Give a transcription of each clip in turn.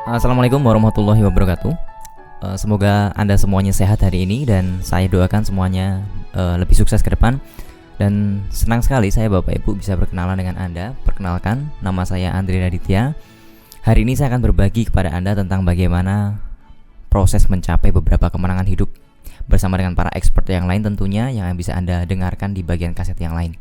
Assalamualaikum warahmatullahi wabarakatuh. Semoga Anda semuanya sehat hari ini dan saya doakan semuanya lebih sukses ke depan. Dan senang sekali saya Bapak Ibu bisa berkenalan dengan Anda. Perkenalkan, nama saya Andri Raditya. Hari ini saya akan berbagi kepada Anda tentang bagaimana proses mencapai beberapa kemenangan hidup bersama dengan para expert yang lain tentunya, yang bisa Anda dengarkan di bagian kaset yang lain.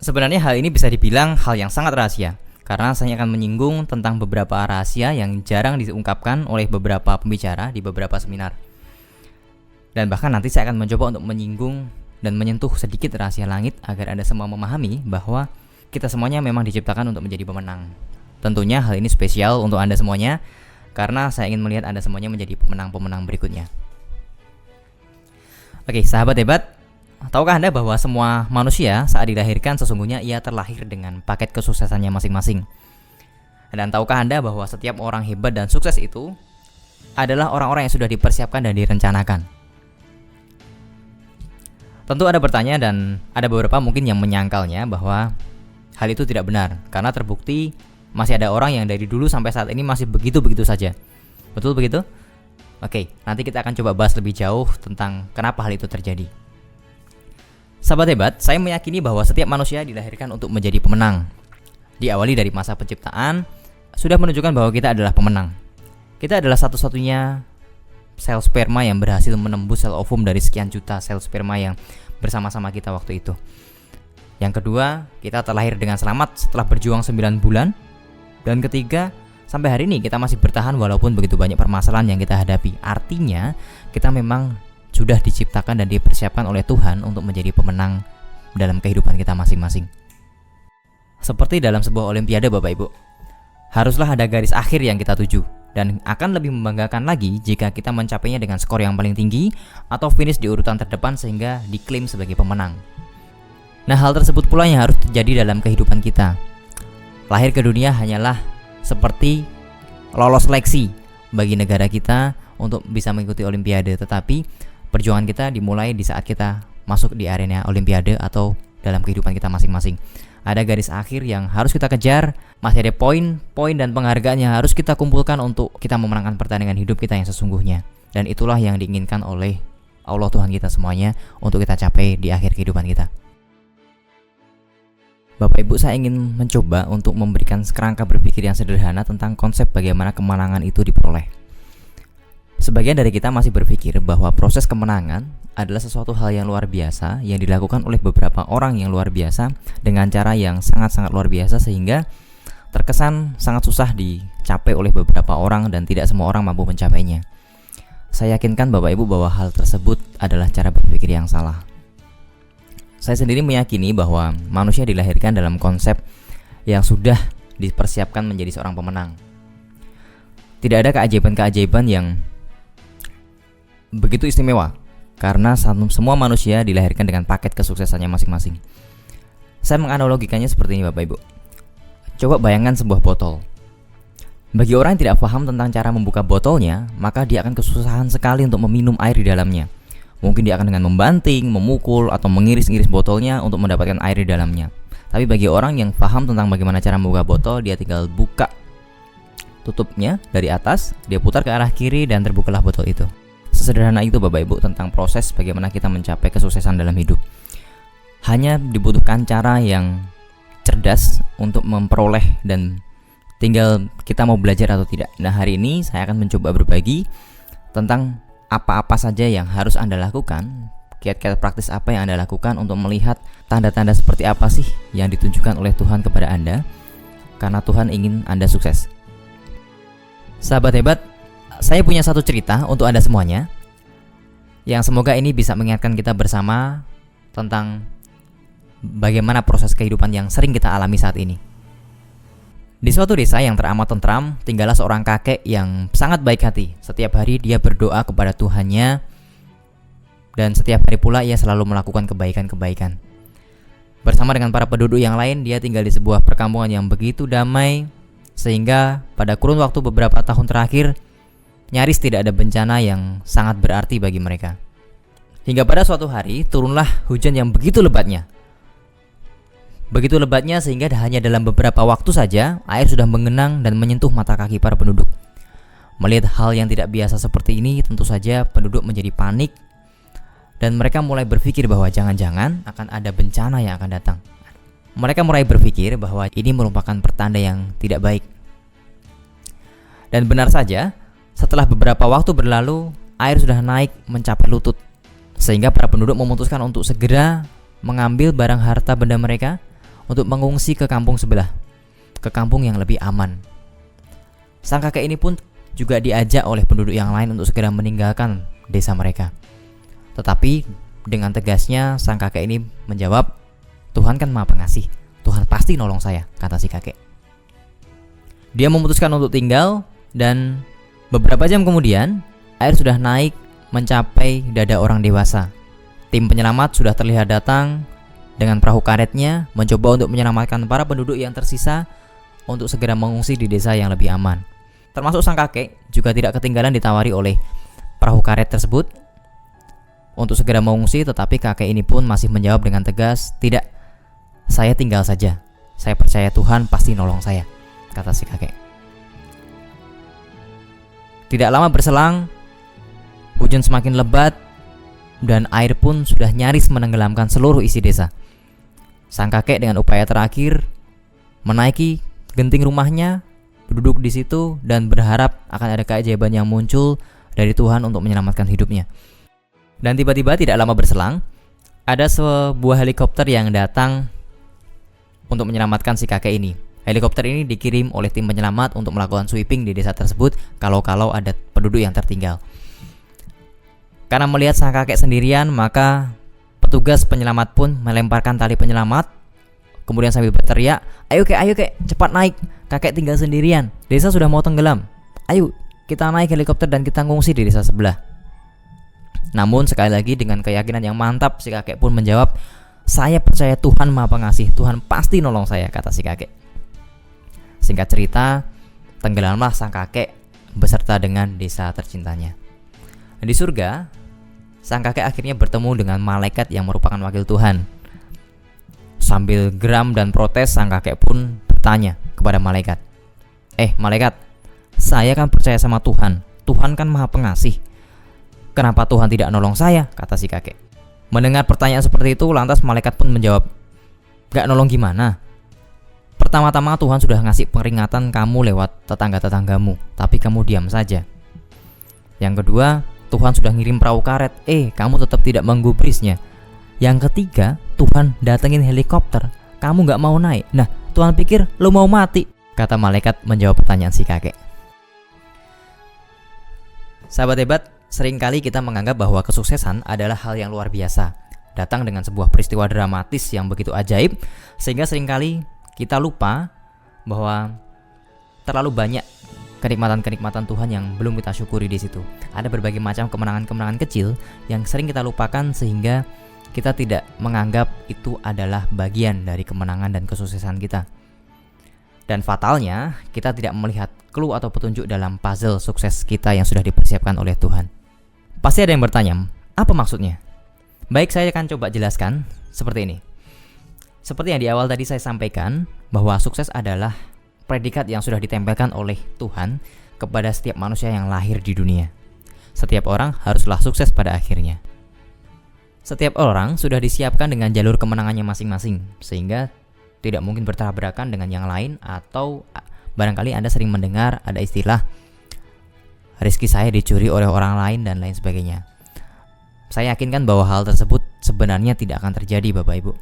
Sebenarnya hal ini bisa dibilang hal yang sangat rahasia, karena saya akan menyinggung tentang beberapa rahasia yang jarang diungkapkan oleh beberapa pembicara di beberapa seminar. Dan bahkan nanti saya akan mencoba untuk menyinggung dan menyentuh sedikit rahasia langit agar Anda semua memahami bahwa kita semuanya memang diciptakan untuk menjadi pemenang. Tentunya hal ini spesial untuk Anda semuanya, karena saya ingin melihat Anda semuanya menjadi pemenang-pemenang berikutnya. Oke, sahabat hebat, tahukah Anda bahwa semua manusia saat dilahirkan sesungguhnya ia terlahir dengan paket kesuksesannya masing-masing? Dan tahukah Anda bahwa setiap orang hebat dan sukses itu adalah orang-orang yang sudah dipersiapkan dan direncanakan? Tentu Anda bertanya dan ada beberapa mungkin yang menyangkalnya bahwa hal itu tidak benar, karena terbukti masih ada orang yang dari dulu sampai saat ini masih begitu-begitu saja. Betul begitu? Oke, nanti kita akan coba bahas lebih jauh tentang kenapa hal itu terjadi. Sahabat hebat, saya meyakini bahwa setiap manusia dilahirkan untuk menjadi pemenang. Diawali dari masa penciptaan, sudah menunjukkan bahwa kita adalah pemenang. Kita adalah satu-satunya sel sperma yang berhasil menembus sel ovum dari sekian juta sel sperma yang bersama-sama kita waktu itu. Yang kedua, kita terlahir dengan selamat setelah berjuang 9 bulan. Dan ketiga, sampai hari ini kita masih bertahan walaupun begitu banyak permasalahan yang kita hadapi. Artinya, kita memang sudah diciptakan dan dipersiapkan oleh Tuhan untuk menjadi pemenang dalam kehidupan kita masing-masing. Seperti dalam sebuah olimpiade Bapak Ibu, haruslah ada garis akhir yang kita tuju, dan akan lebih membanggakan lagi jika kita mencapainya dengan skor yang paling tinggi atau finish di urutan terdepan sehingga diklaim sebagai pemenang. Nah, hal tersebut pula yang harus terjadi dalam kehidupan kita. Lahir ke dunia hanyalah seperti lolos seleksi bagi negara kita untuk bisa mengikuti olimpiade, tetapi perjuangan kita dimulai di saat kita masuk di arena olimpiade atau dalam kehidupan kita masing-masing. Ada garis akhir yang harus kita kejar, masih ada poin-poin dan penghargaan yang harus kita kumpulkan untuk kita memenangkan pertandingan hidup kita yang sesungguhnya. Dan itulah yang diinginkan oleh Allah Tuhan kita semuanya untuk kita capai di akhir kehidupan kita. Bapak Ibu, saya ingin mencoba untuk memberikan kerangka berpikir yang sederhana tentang konsep bagaimana kemenangan itu diperoleh. Sebagian dari kita masih berpikir bahwa proses kemenangan adalah sesuatu hal yang luar biasa yang dilakukan oleh beberapa orang yang luar biasa dengan cara yang sangat-sangat luar biasa sehingga terkesan sangat susah dicapai oleh beberapa orang dan tidak semua orang mampu mencapainya. Saya yakinkan Bapak Ibu bahwa hal tersebut adalah cara berpikir yang salah. Saya sendiri meyakini bahwa manusia dilahirkan dalam konsep yang sudah dipersiapkan menjadi seorang pemenang. Tidak ada keajaiban-keajaiban yang begitu istimewa, karena semua manusia dilahirkan dengan paket kesuksesannya masing-masing. Saya menganalogikannya seperti ini Bapak Ibu. Coba bayangkan sebuah botol. Bagi orang yang tidak paham tentang cara membuka botolnya, maka dia akan kesusahan sekali untuk meminum air di dalamnya. Mungkin dia akan dengan membanting, memukul, atau mengiris-iris botolnya untuk mendapatkan air di dalamnya. Tapi bagi orang yang paham tentang bagaimana cara membuka botol, dia tinggal buka tutupnya dari atas, dia putar ke arah kiri dan terbukalah botol itu. Sesederhana itu Bapak Ibu tentang proses bagaimana kita mencapai kesuksesan dalam hidup. Hanya dibutuhkan cara yang cerdas untuk memperoleh dan tinggal kita mau belajar atau tidak. Nah, hari ini saya akan mencoba berbagi tentang apa-apa saja yang harus Anda lakukan, kiat-kiat praktis apa yang Anda lakukan untuk melihat tanda-tanda seperti apa sih yang ditunjukkan oleh Tuhan kepada Anda, karena Tuhan ingin Anda sukses. Sahabat hebat, saya punya satu cerita untuk Anda semuanya yang semoga ini bisa mengingatkan kita bersama tentang bagaimana proses kehidupan yang sering kita alami saat ini. Di suatu desa yang teramat tentram, tinggallah seorang kakek yang sangat baik hati. Setiap hari dia berdoa kepada Tuhannya, dan setiap hari pula ia selalu melakukan kebaikan-kebaikan. Bersama dengan para penduduk yang lain, dia tinggal di sebuah perkampungan yang begitu damai, sehingga pada kurun waktu beberapa tahun terakhir, nyaris tidak ada bencana yang sangat berarti bagi mereka. Hingga pada suatu hari, turunlah hujan yang begitu lebatnya. Begitu lebatnya sehingga hanya dalam beberapa waktu saja air sudah mengenang dan menyentuh mata kaki para penduduk. Melihat hal yang tidak biasa seperti ini, tentu saja penduduk menjadi panik dan mereka mulai berpikir bahwa jangan-jangan akan ada bencana yang akan datang. Mereka mulai berpikir bahwa ini merupakan pertanda yang tidak baik. Dan benar saja, setelah beberapa waktu berlalu, air sudah naik mencapai lutut. Sehingga para penduduk memutuskan untuk segera mengambil barang harta benda mereka untuk mengungsi ke kampung sebelah, ke kampung yang lebih aman. Sang kakek ini pun juga diajak oleh penduduk yang lain untuk segera meninggalkan desa mereka. Tetapi dengan tegasnya sang kakek ini menjawab, Tuhan kan Maha Pengasih, Tuhan pasti nolong saya, kata si kakek. Dia memutuskan untuk tinggal dan beberapa jam kemudian air sudah naik mencapai dada orang dewasa. Tim penyelamat sudah terlihat datang dengan perahu karetnya mencoba untuk menyelamatkan para penduduk yang tersisa untuk segera mengungsi di desa yang lebih aman. Termasuk sang kakek juga tidak ketinggalan ditawari oleh perahu karet tersebut untuk segera mengungsi, tetapi kakek ini pun masih menjawab dengan tegas, "Tidak, saya tinggal saja. Saya percaya Tuhan pasti nolong saya," kata si kakek. Tidak lama berselang, hujan semakin lebat dan air pun sudah nyaris menenggelamkan seluruh isi desa. Sang kakek dengan upaya terakhir menaiki genting rumahnya, duduk di situ dan berharap akan ada keajaiban yang muncul dari Tuhan untuk menyelamatkan hidupnya. Dan tiba-tiba tidak lama berselang, ada sebuah helikopter yang datang untuk menyelamatkan si kakek ini. Helikopter ini dikirim oleh tim penyelamat untuk melakukan sweeping di desa tersebut kalau ada penduduk yang tertinggal. Karena melihat sang kakek sendirian, maka petugas penyelamat pun melemparkan tali penyelamat. Kemudian sambil berteriak, ayo kek, cepat naik. Kakek tinggal sendirian. Desa sudah mau tenggelam. Ayo, kita naik helikopter dan kita ngungsi di desa sebelah." Namun sekali lagi dengan keyakinan yang mantap, si kakek pun menjawab, "Saya percaya Tuhan Maha Pengasih. Tuhan pasti nolong saya," kata si kakek. Singkat cerita, tenggelamlah sang kakek beserta dengan desa tercintanya. Di surga, sang kakek akhirnya bertemu dengan malaikat yang merupakan wakil Tuhan. Sambil geram dan protes, sang kakek pun bertanya kepada malaikat, malaikat, saya kan percaya sama Tuhan. Tuhan kan Maha Pengasih. Kenapa Tuhan tidak nolong saya?" kata si kakek. Mendengar pertanyaan seperti itu, lantas malaikat pun menjawab, "Gak nolong gimana? Pertama-tama Tuhan sudah ngasih peringatan kamu lewat tetangga-tetanggamu, tapi kamu diam saja. Yang kedua, Tuhan sudah ngirim perahu karet, kamu tetap tidak menggubrisnya. Yang ketiga, Tuhan datengin helikopter, kamu gak mau naik. Nah, Tuhan pikir lu mau mati," kata malaikat menjawab pertanyaan si kakek. Sahabat hebat, seringkali kita menganggap bahwa kesuksesan adalah hal yang luar biasa, datang dengan sebuah peristiwa dramatis yang begitu ajaib, sehingga seringkali kita lupa bahwa terlalu banyak kenikmatan-kenikmatan Tuhan yang belum kita syukuri di situ. Ada berbagai macam kemenangan-kemenangan kecil yang sering kita lupakan sehingga kita tidak menganggap itu adalah bagian dari kemenangan dan kesuksesan kita. Dan fatalnya, kita tidak melihat clue atau petunjuk dalam puzzle sukses kita yang sudah dipersiapkan oleh Tuhan. Pasti ada yang bertanya, apa maksudnya? Baik, saya akan coba jelaskan seperti ini. Seperti yang di awal tadi saya sampaikan, bahwa sukses adalah predikat yang sudah ditempelkan oleh Tuhan kepada setiap manusia yang lahir di dunia. Setiap orang haruslah sukses pada akhirnya. Setiap orang sudah disiapkan dengan jalur kemenangannya masing-masing, sehingga tidak mungkin bertabrakan dengan yang lain. Atau barangkali Anda sering mendengar ada istilah rezeki saya dicuri oleh orang lain dan lain sebagainya. Saya yakinkan bahwa hal tersebut sebenarnya tidak akan terjadi, Bapak Ibu,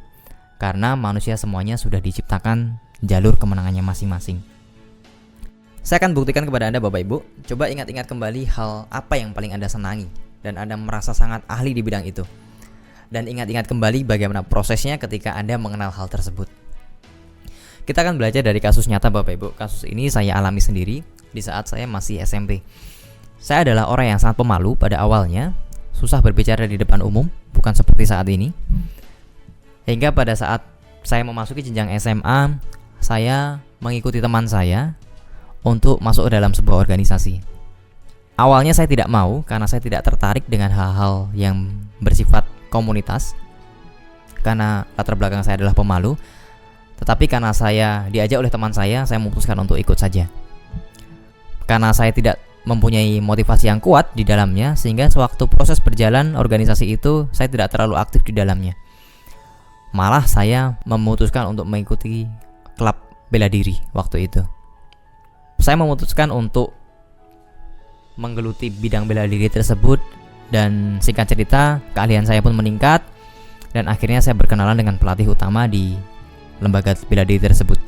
karena manusia semuanya sudah diciptakan jalur kemenangannya masing-masing. Saya akan buktikan kepada Anda, Bapak Ibu. Coba ingat-ingat kembali hal apa yang paling Anda senangi dan Anda merasa sangat ahli di bidang itu. Dan ingat-ingat kembali bagaimana prosesnya ketika Anda mengenal hal tersebut. Kita akan belajar dari kasus nyata, Bapak Ibu. Kasus ini saya alami sendiri di saat saya masih SMP. Saya adalah orang yang sangat pemalu pada awalnya, susah berbicara di depan umum, bukan seperti saat ini. Hingga pada saat saya memasuki jenjang SMA, saya mengikuti teman saya untuk masuk ke dalam sebuah organisasi. Awalnya saya tidak mau karena saya tidak tertarik dengan hal-hal yang bersifat komunitas, karena latar belakang saya adalah pemalu. Tetapi karena saya diajak oleh teman saya memutuskan untuk ikut saja. Karena saya tidak mempunyai motivasi yang kuat di dalamnya, sehingga sewaktu proses berjalan organisasi itu saya tidak terlalu aktif di dalamnya. Malah saya memutuskan untuk mengikuti klub bela diri waktu itu. Saya memutuskan untuk menggeluti bidang bela diri tersebut, dan singkat cerita keahlian saya pun meningkat, dan akhirnya saya berkenalan dengan pelatih utama di lembaga bela diri tersebut.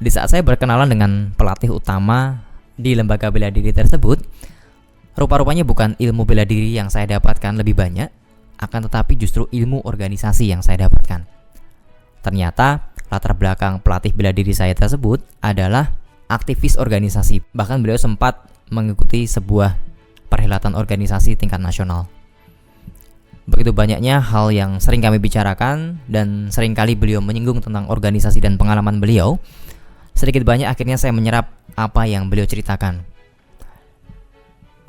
Di saat saya berkenalan dengan pelatih utama di lembaga bela diri tersebut, rupa-rupanya bukan ilmu bela diri yang saya dapatkan lebih banyak, akan tetapi justru ilmu organisasi yang saya dapatkan. Ternyata latar belakang pelatih bela diri saya tersebut adalah aktivis organisasi. Bahkan beliau sempat mengikuti sebuah perhelatan organisasi tingkat nasional. Begitu banyaknya hal yang sering kami bicarakan, dan seringkali beliau menyinggung tentang organisasi dan pengalaman beliau. Sedikit banyak akhirnya saya menyerap apa yang beliau ceritakan.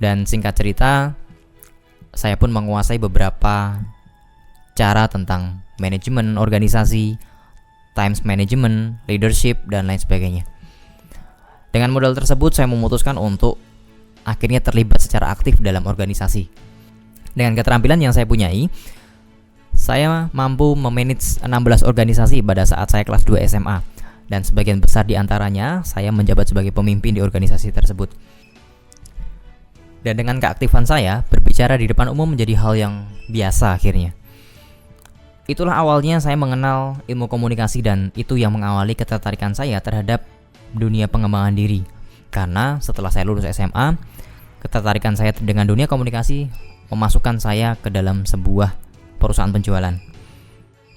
Dan singkat cerita, saya pun menguasai beberapa cara tentang manajemen organisasi, times management, leadership, dan lain sebagainya. Dengan modal tersebut, saya memutuskan untuk akhirnya terlibat secara aktif dalam organisasi. Dengan keterampilan yang saya punyai, saya mampu memanage 16 organisasi pada saat saya kelas 2 SMA. Dan sebagian besar di antaranya saya menjabat sebagai pemimpin di organisasi tersebut. Dan dengan keaktifan saya, berbicara di depan umum menjadi hal yang biasa akhirnya. Itulah awalnya saya mengenal ilmu komunikasi, dan itu yang mengawali ketertarikan saya terhadap dunia pengembangan diri. Karena setelah saya lulus SMA, ketertarikan saya dengan dunia komunikasi memasukkan saya ke dalam sebuah perusahaan penjualan.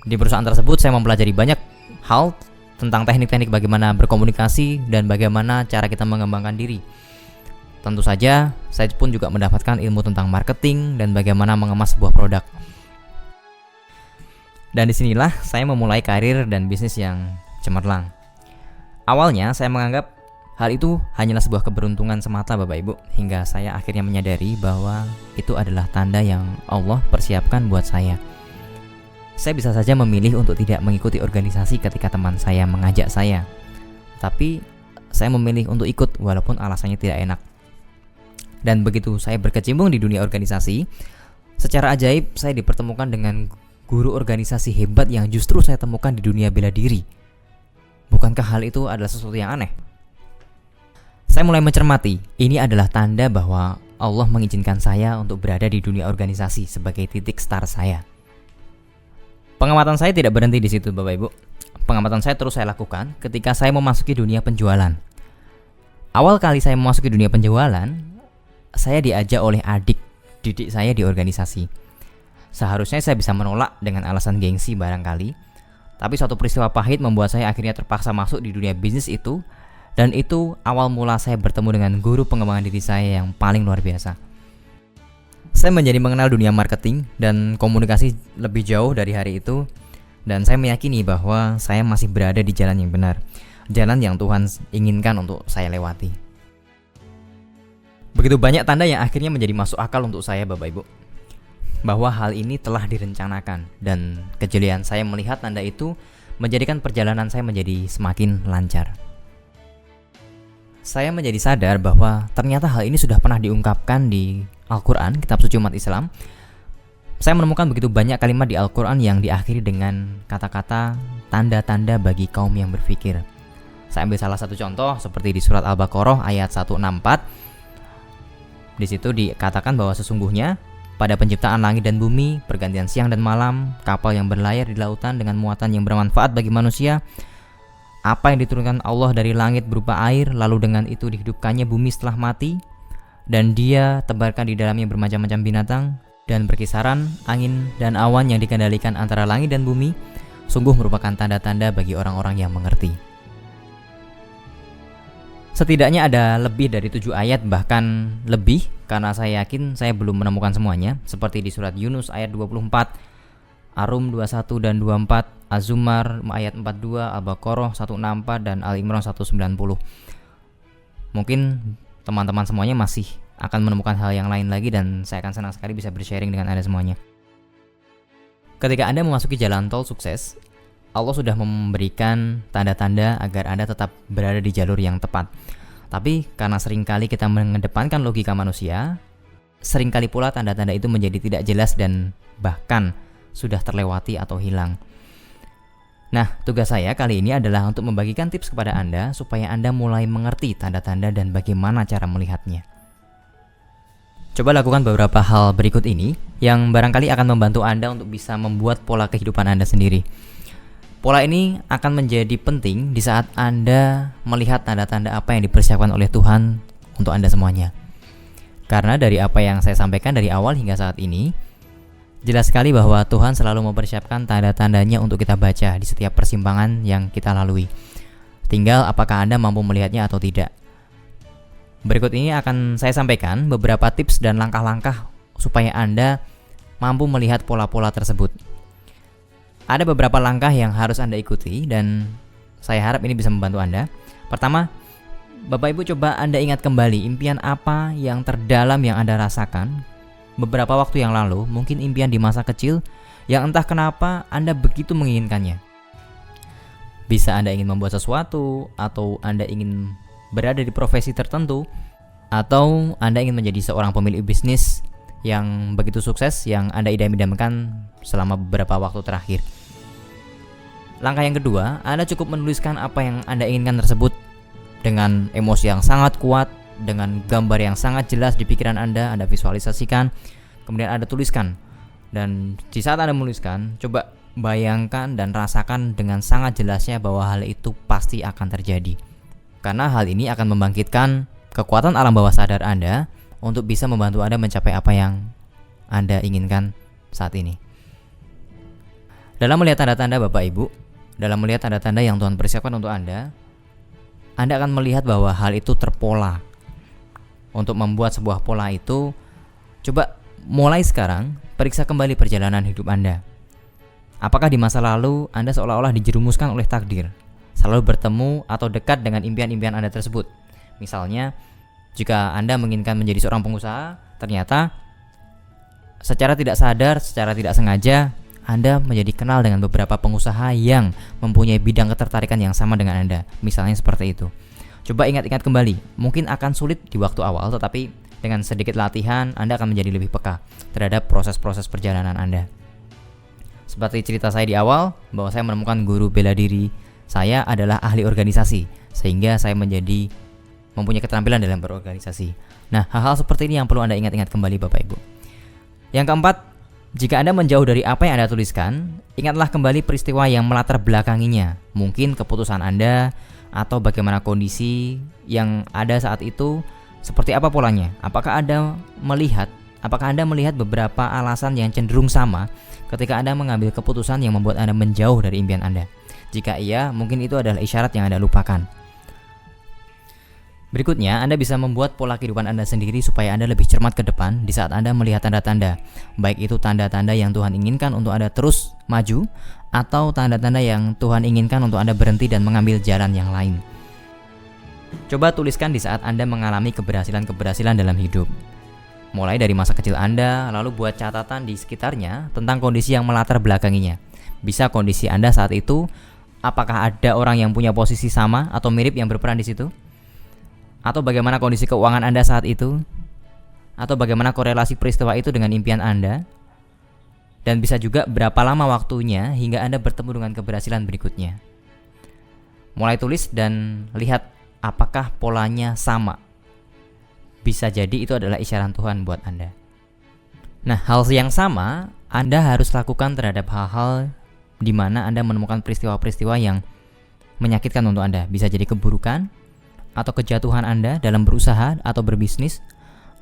Di perusahaan tersebut saya mempelajari banyak hal tentang teknik-teknik bagaimana berkomunikasi dan bagaimana cara kita mengembangkan diri. Tentu saja, saya pun juga mendapatkan ilmu tentang marketing dan bagaimana mengemas sebuah produk. Dan disinilah saya memulai karir dan bisnis yang cemerlang. Awalnya saya menganggap hal itu hanyalah sebuah keberuntungan semata, Bapak Ibu, hingga saya akhirnya menyadari bahwa itu adalah tanda yang Allah persiapkan buat saya. Saya bisa saja memilih untuk tidak mengikuti organisasi ketika teman saya mengajak saya, tapi saya memilih untuk ikut walaupun alasannya tidak enak. Dan begitu saya berkecimpung di dunia organisasi, secara ajaib saya dipertemukan dengan guru organisasi hebat yang justru saya temukan di dunia bela diri. Bukankah hal itu adalah sesuatu yang aneh? Saya mulai mencermati, ini adalah tanda bahwa Allah mengizinkan saya untuk berada di dunia organisasi sebagai titik start saya. Pengamatan saya tidak berhenti di situ, Bapak Ibu. Pengamatan saya terus saya lakukan ketika saya memasuki dunia penjualan. Awal kali saya memasuki dunia penjualan, saya diajak oleh adik didik saya di organisasi. Seharusnya saya bisa menolak dengan alasan gengsi barangkali, tapi suatu peristiwa pahit membuat saya akhirnya terpaksa masuk di dunia bisnis itu, dan itu awal mula saya bertemu dengan guru pengembangan diri saya yang paling luar biasa. Saya menjadi mengenal dunia marketing dan komunikasi lebih jauh dari hari itu, dan saya meyakini bahwa saya masih berada di jalan yang benar, jalan yang Tuhan inginkan untuk saya lewati. Begitu banyak tanda yang akhirnya menjadi masuk akal untuk saya, Bapak Ibu, bahwa hal ini telah direncanakan, dan kejelian saya melihat tanda itu menjadikan perjalanan saya menjadi semakin lancar. Saya menjadi sadar bahwa ternyata hal ini sudah pernah diungkapkan di Al-Quran, kitab suci umat Islam. Saya menemukan begitu banyak kalimat di Al-Quran yang diakhiri dengan kata-kata tanda-tanda bagi kaum yang berpikir. Saya ambil salah satu contoh seperti di surat Al-Baqarah ayat 164. Di situ dikatakan bahwa sesungguhnya pada penciptaan langit dan bumi, pergantian siang dan malam, kapal yang berlayar di lautan dengan muatan yang bermanfaat bagi manusia, apa yang diturunkan Allah dari langit berupa air, lalu dengan itu dihidupkannya bumi setelah mati, dan Dia tebarkan di dalamnya bermacam-macam binatang, dan berkisaran angin dan awan yang dikendalikan antara langit dan bumi, sungguh merupakan tanda-tanda bagi orang-orang yang mengerti. Setidaknya ada lebih dari 7 ayat, bahkan lebih, karena saya yakin saya belum menemukan semuanya, seperti di surat Yunus ayat 24, Arum 21 dan 24, Az-Zumar ayat 42, Al-Baqarah 164, dan Al-Imran 190. Mungkin teman-teman semuanya masih akan menemukan hal yang lain lagi, dan saya akan senang sekali bisa bersharing dengan Anda semuanya. Ketika Anda memasuki jalan tol sukses, Allah sudah memberikan tanda-tanda agar Anda tetap berada di jalur yang tepat. Tapi karena seringkali kita mengedepankan logika manusia, seringkali pula tanda-tanda itu menjadi tidak jelas dan bahkan sudah terlewati atau hilang. Nah, tugas saya kali ini adalah untuk membagikan tips kepada Anda supaya Anda mulai mengerti tanda-tanda dan bagaimana cara melihatnya. Coba lakukan beberapa hal berikut ini yang barangkali akan membantu Anda untuk bisa membuat pola kehidupan Anda sendiri. Pola ini akan menjadi penting di saat Anda melihat tanda-tanda apa yang dipersiapkan oleh Tuhan untuk Anda semuanya. Karena dari apa yang saya sampaikan dari awal hingga saat ini, jelas sekali bahwa Tuhan selalu mempersiapkan tanda-tandanya untuk kita baca di setiap persimpangan yang kita lalui. Tinggal apakah Anda mampu melihatnya atau tidak. Berikut ini akan saya sampaikan beberapa tips dan langkah-langkah supaya Anda mampu melihat pola-pola tersebut. Ada beberapa langkah yang harus Anda ikuti dan saya harap ini bisa membantu Anda. Pertama, Bapak Ibu coba Anda ingat kembali impian apa yang terdalam yang Anda rasakan beberapa waktu yang lalu, mungkin impian di masa kecil yang entah kenapa Anda begitu menginginkannya. Bisa Anda ingin membuat sesuatu, atau Anda ingin berada di profesi tertentu, atau Anda ingin menjadi seorang pemilik bisnis yang begitu sukses yang Anda idam-idamkan selama beberapa waktu terakhir. Langkah yang kedua, Anda cukup menuliskan apa yang Anda inginkan tersebut dengan emosi yang sangat kuat, dengan gambar yang sangat jelas di pikiran Anda visualisasikan, kemudian Anda tuliskan. Dan di saat Anda menuliskan, coba bayangkan dan rasakan dengan sangat jelasnya bahwa hal itu pasti akan terjadi. Karena hal ini akan membangkitkan kekuatan alam bawah sadar Anda untuk bisa membantu Anda mencapai apa yang Anda inginkan saat ini. Dalam melihat tanda-tanda Bapak Ibu, dalam melihat tanda-tanda yang Tuhan persiapkan untuk Anda akan melihat bahwa hal itu terpola. Untuk membuat sebuah pola itu, coba mulai sekarang periksa kembali perjalanan hidup Anda. Apakah di masa lalu Anda seolah-olah dijerumuskan oleh takdir, selalu bertemu atau dekat dengan impian-impian Anda tersebut? Misalnya, jika Anda menginginkan menjadi seorang pengusaha, ternyata secara tidak sadar, secara tidak sengaja, Anda menjadi kenal dengan beberapa pengusaha yang mempunyai bidang ketertarikan yang sama dengan Anda. Misalnya seperti itu. Coba ingat-ingat kembali. Mungkin akan sulit di waktu awal, tetapi dengan sedikit latihan, Anda akan menjadi lebih peka terhadap proses-proses perjalanan Anda. Seperti cerita saya di awal, bahwa saya menemukan guru bela diri saya adalah ahli organisasi, sehingga saya mempunyai keterampilan dalam berorganisasi. Nah, hal-hal seperti ini yang perlu Anda ingat-ingat kembali Bapak Ibu. Yang keempat, jika Anda menjauh dari apa yang Anda tuliskan, ingatlah kembali peristiwa yang melatar belakanginya. Mungkin keputusan Anda, atau bagaimana kondisi yang ada saat itu, seperti apa polanya. Apakah Anda melihat beberapa alasan yang cenderung sama ketika Anda mengambil keputusan yang membuat Anda menjauh dari impian Anda? Jika iya, mungkin itu adalah isyarat yang Anda lupakan. Berikutnya, Anda bisa membuat pola kehidupan Anda sendiri supaya Anda lebih cermat ke depan di saat Anda melihat tanda-tanda. Baik itu tanda-tanda yang Tuhan inginkan untuk Anda terus maju, atau tanda-tanda yang Tuhan inginkan untuk Anda berhenti dan mengambil jalan yang lain. Coba tuliskan di saat Anda mengalami keberhasilan-keberhasilan dalam hidup. Mulai dari masa kecil Anda, lalu buat catatan di sekitarnya tentang kondisi yang melatar belakanginya. Bisa kondisi Anda saat itu, apakah ada orang yang punya posisi sama atau mirip yang berperan di situ? Atau bagaimana kondisi keuangan Anda saat itu? Atau bagaimana korelasi peristiwa itu dengan impian Anda? Dan bisa juga berapa lama waktunya hingga Anda bertemu dengan keberhasilan berikutnya. Mulai tulis dan lihat apakah polanya sama. Bisa jadi itu adalah isyarat Tuhan buat Anda. Nah, hal yang sama Anda harus lakukan terhadap hal-hal di mana Anda menemukan peristiwa-peristiwa yang menyakitkan untuk Anda. Bisa jadi keburukan atau kejatuhan Anda dalam berusaha atau berbisnis,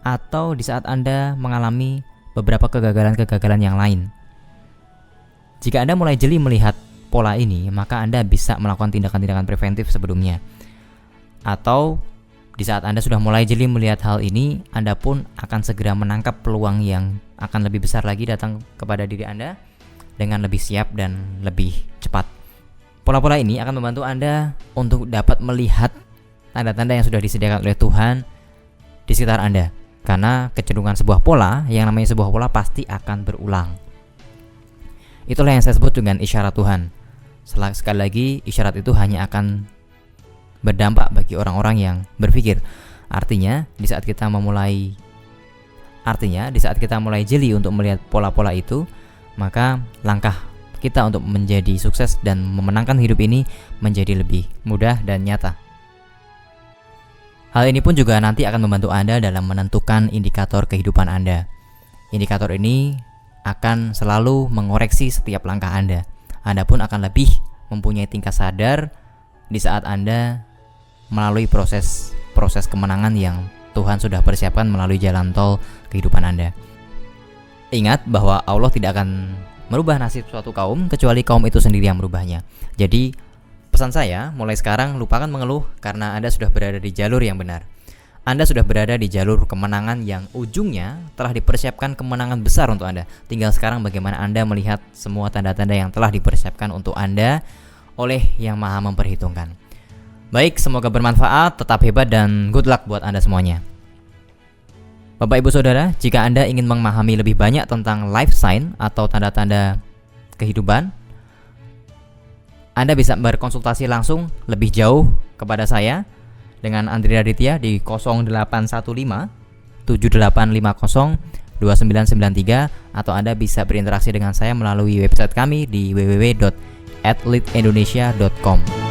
atau di saat Anda mengalami beberapa kegagalan-kegagalan yang lain. Jika Anda mulai jeli melihat pola ini, maka Anda bisa melakukan tindakan-tindakan preventif sebelumnya. Atau di saat Anda sudah mulai jeli melihat hal ini, Anda pun akan segera menangkap peluang yang akan lebih besar lagi datang kepada diri Anda dengan lebih siap dan lebih cepat. Pola-pola ini akan membantu Anda untuk dapat melihat tanda-tanda yang sudah disediakan oleh Tuhan di sekitar Anda. Karena kecenderungan sebuah pola, yang namanya sebuah pola pasti akan berulang. Itulah yang saya sebut dengan isyarat Tuhan. Sekali lagi, isyarat itu hanya akan berdampak bagi orang-orang yang berpikir. Artinya, di saat kita mulai jeli untuk melihat pola-pola itu, maka langkah kita untuk menjadi sukses dan memenangkan hidup ini menjadi lebih mudah dan nyata. Hal ini pun juga nanti akan membantu Anda dalam menentukan indikator kehidupan Anda. Indikator ini akan selalu mengoreksi setiap langkah Anda. Anda pun akan lebih mempunyai tingkat sadar di saat Anda melalui proses kemenangan yang Tuhan sudah persiapkan melalui jalan tol kehidupan Anda. Ingat bahwa Allah tidak akan merubah nasib suatu kaum kecuali kaum itu sendiri yang merubahnya. Jadi pesan saya, mulai sekarang lupakan mengeluh karena Anda sudah berada di jalur yang benar. Anda sudah berada di jalur kemenangan yang ujungnya telah dipersiapkan kemenangan besar untuk Anda. Tinggal sekarang bagaimana Anda melihat semua tanda-tanda yang telah dipersiapkan untuk Anda oleh Yang Maha Memperhitungkan. Baik, semoga bermanfaat, tetap hebat dan good luck buat Anda semuanya. Bapak Ibu Saudara, jika Anda ingin memahami lebih banyak tentang life sign atau tanda-tanda kehidupan, Anda bisa berkonsultasi langsung lebih jauh kepada saya dengan Andri Raditya di 0815 7850 2993, atau Anda bisa berinteraksi dengan saya melalui website kami di www.athleteindonesia.com.